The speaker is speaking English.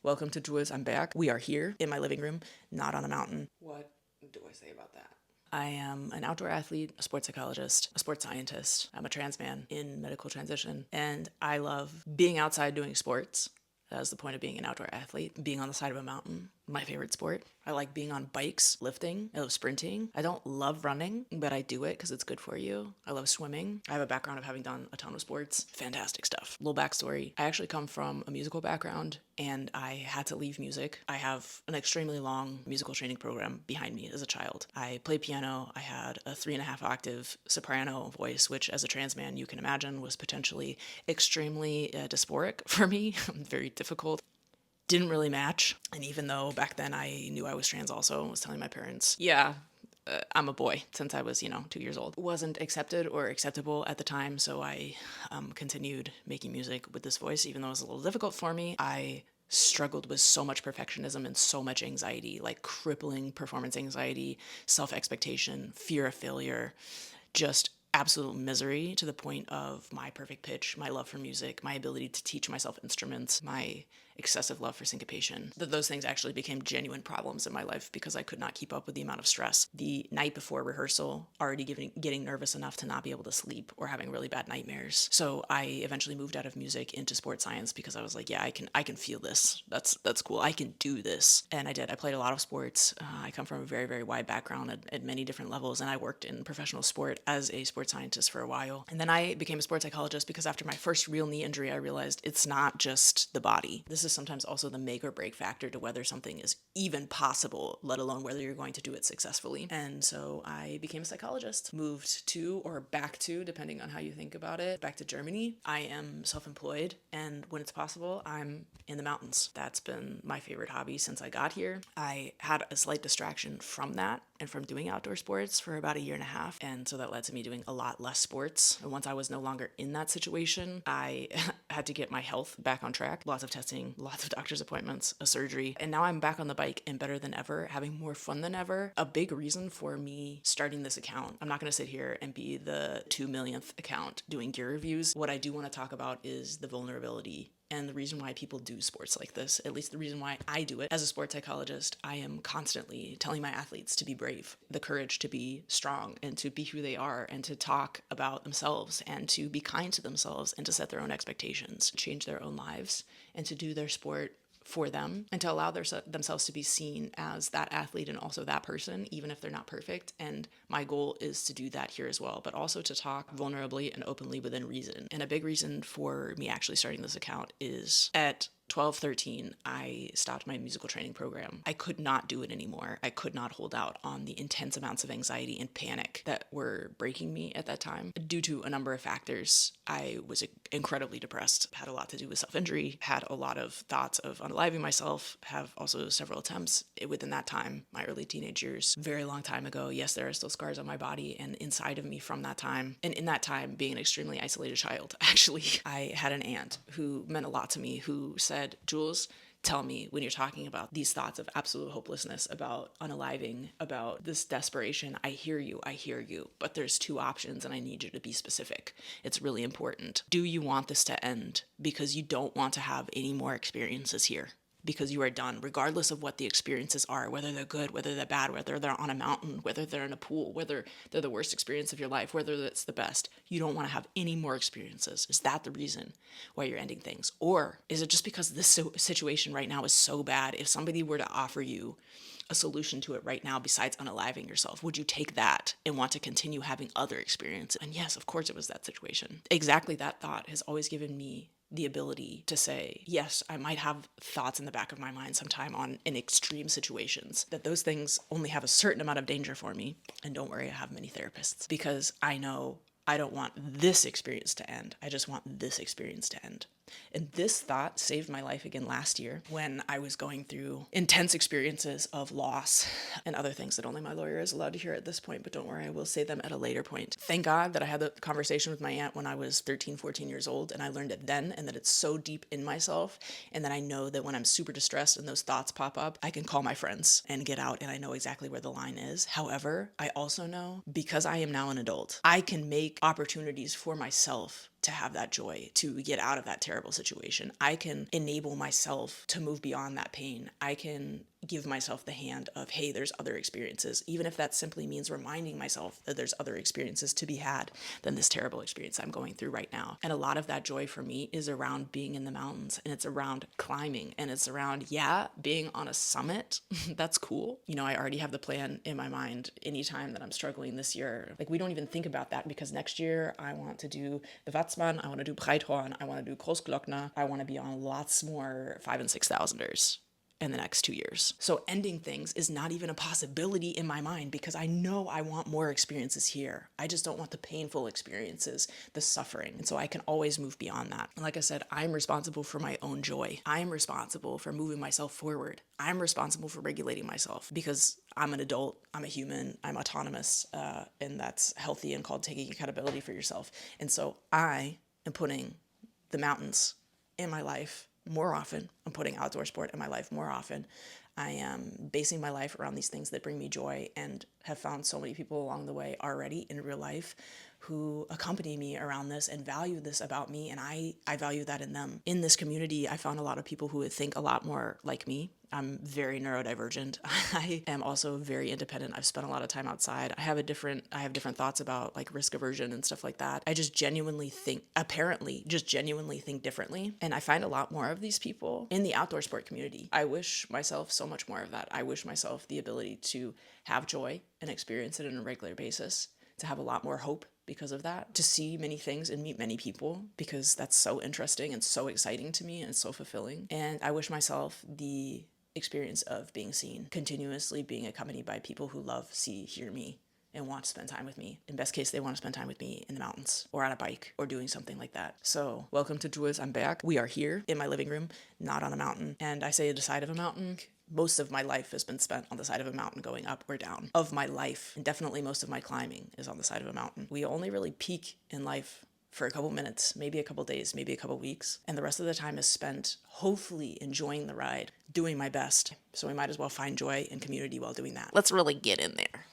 Welcome to Jules. I'm Berg. We are here in my living room, not on a mountain. What do I say about that? I am an outdoor athlete, a sports psychologist, a sports scientist. I'm a trans man in medical transition, and I love being outside doing sports. That's the point of being an outdoor athlete. Being on the side of a mountain, my favorite sport. I like being on bikes, lifting. I love sprinting. I don't love running, but I do it because it's good for you. I love swimming. I have a background of having done a ton of sports. Fantastic stuff. Little backstory. I actually come from a musical background and I had to leave music. I have an extremely long musical training program behind me as a child. I played piano. I had a 3.5 octave soprano voice, which as a trans man, you can imagine was potentially extremely dysphoric for me. Very difficult. Didn't really match. And even though back then I knew I was trans also, I was telling my parents, I'm a boy since I was, 2 years old. Wasn't accepted or acceptable at the time, so I continued making music with this voice, even though it was a little difficult for me. I struggled with so much perfectionism and so much anxiety, like crippling performance anxiety, self-expectation, fear of failure, just absolute misery to the point of my perfect pitch, my love for music, my ability to teach myself instruments, my excessive love for syncopation. Those things actually became genuine problems in my life because I could not keep up with the amount of stress. The night before rehearsal, already getting nervous enough to not be able to sleep or having really bad nightmares. So I eventually moved out of music into sports science because I was like, I can feel this. That's cool. I can do this. And I did. I played a lot of sports. I come from a very, very wide background at many different levels, and I worked in professional sport as a sports scientist for a while. And then I became a sports psychologist because after my first real knee injury, I realized it's not just the body. This is sometimes also the make or break factor to whether something is even possible, let alone whether you're going to do it successfully. And so I became a psychologist, moved to or back to, depending on how you think about it, back to Germany. I am self-employed, and when it's possible, I'm in the mountains. That's been my favorite hobby since I got here. I had a slight distraction from that and from doing outdoor sports for about 1.5 years. And so that led to me doing a lot less sports. And once I was no longer in that situation, I had to get my health back on track. Lots of testing, lots of doctor's appointments, a surgery. And now I'm back on the bike and better than ever, having more fun than ever. A big reason for me starting this account, I'm not going to sit here and be the 2 millionth account doing gear reviews. What I do want to talk about is the vulnerability and the reason why people do sports like this, at least the reason why I do it. As a sports psychologist, I am constantly telling my athletes to be brave, the courage to be strong and to be who they are and to talk about themselves and to be kind to themselves and to set their own expectations, change their own lives, and to do their sport for them and to allow themselves to be seen as that athlete and also that person, even if they're not perfect. And my goal is to do that here as well, but also to talk vulnerably and openly within reason. And a big reason for me actually starting this account is at 12, 13, I stopped my musical training program. I could not do it anymore. I could not hold out on the intense amounts of anxiety and panic that were breaking me at that time. Due to a number of factors, I was incredibly depressed, had a lot to do with self-injury, had a lot of thoughts of unaliving myself, have also several attempts within that time, my early teenage years, very long time ago. Yes, there are still scars on my body and inside of me from that time. And in that time, being an extremely isolated child, actually, I had an aunt who meant a lot to me, who said, Jules, tell me when you're talking about these thoughts of absolute hopelessness, about unaliving, about this desperation, I hear you, but there's 2 options and I need you to be specific. It's really important. Do you want this to end because you don't want to have any more experiences here? Because you are done, regardless of what the experiences are, whether they're good, whether they're bad, whether they're on a mountain, whether they're in a pool, whether they're the worst experience of your life, whether it's the best. You don't want to have any more experiences. Is that the reason why you're ending things? Or is it just because this situation right now is so bad? If somebody were to offer you a solution to it right now besides unaliving yourself, would you take that and want to continue having other experiences? And yes, of course it was that situation. Exactly that thought has always given me the ability to say, yes, I might have thoughts in the back of my mind sometime in extreme situations, that those things only have a certain amount of danger for me. And don't worry, I have many therapists because I know I don't want this experience to end. I just want this experience to end. And this thought saved my life again last year when I was going through intense experiences of loss and other things that only my lawyer is allowed to hear at this point, but don't worry, I will say them at a later point. Thank God that I had the conversation with my aunt when I was 13, 14 years old, and I learned it then, and that it's so deep in myself, and that I know that when I'm super distressed and those thoughts pop up, I can call my friends and get out, and I know exactly where the line is. However, I also know, because I am now an adult, I can make opportunities for myself to have that joy, to get out of that terrible situation. I can enable myself to move beyond that pain. I can give myself the hand of, hey, there's other experiences, even if that simply means reminding myself that there's other experiences to be had than this terrible experience I'm going through right now. And a lot of that joy for me is around being in the mountains, and it's around climbing, and it's around, being on a summit. That's cool. I already have the plan in my mind anytime that I'm struggling this year. Like, we don't even think about that because next year I want to do the Watzmann, I want to do Breithorn, I want to do Großglockner, I want to be on lots more 5,000 and 6,000ers in the next 2 years. So ending things is not even a possibility in my mind because I know I want more experiences here. I just don't want the painful experiences, the suffering. And so I can always move beyond that. And like I said, I'm responsible for my own joy. I'm responsible for moving myself forward. I'm responsible for regulating myself because I'm an adult, I'm a human, I'm autonomous, and that's healthy and called taking accountability for yourself. And so I am putting the mountains in my life more often. I'm putting outdoor sport in my life more often. I am basing my life around these things that bring me joy and have found so many people along the way already in real life who accompany me around this and value this about me, and I value that in them. In this community, I found a lot of people who would think a lot more like me. I'm very neurodivergent. I am also very independent. I've spent a lot of time outside. I have different thoughts about like risk aversion and stuff like that. I just genuinely think differently. And I find a lot more of these people in the outdoor sport community. I wish myself so much more of that. I wish myself the ability to have joy and experience it on a regular basis, to have a lot more hope because of that, to see many things and meet many people because that's so interesting and so exciting to me and so fulfilling. And I wish myself the experience of being seen, continuously being accompanied by people who love, see, hear me, and want to spend time with me. In best case, they want to spend time with me in the mountains or on a bike or doing something like that. So welcome to Jules, I'm Berg. We are here in my living room, not on a mountain. And I say the side of a mountain. Most of my life has been spent on the side of a mountain going up or down. Of my life, and definitely most of my climbing is on the side of a mountain. We only really peak in life for a couple minutes, maybe a couple days, maybe a couple weeks. And the rest of the time is spent hopefully enjoying the ride, doing my best. So we might as well find joy and community while doing that. Let's really get in there.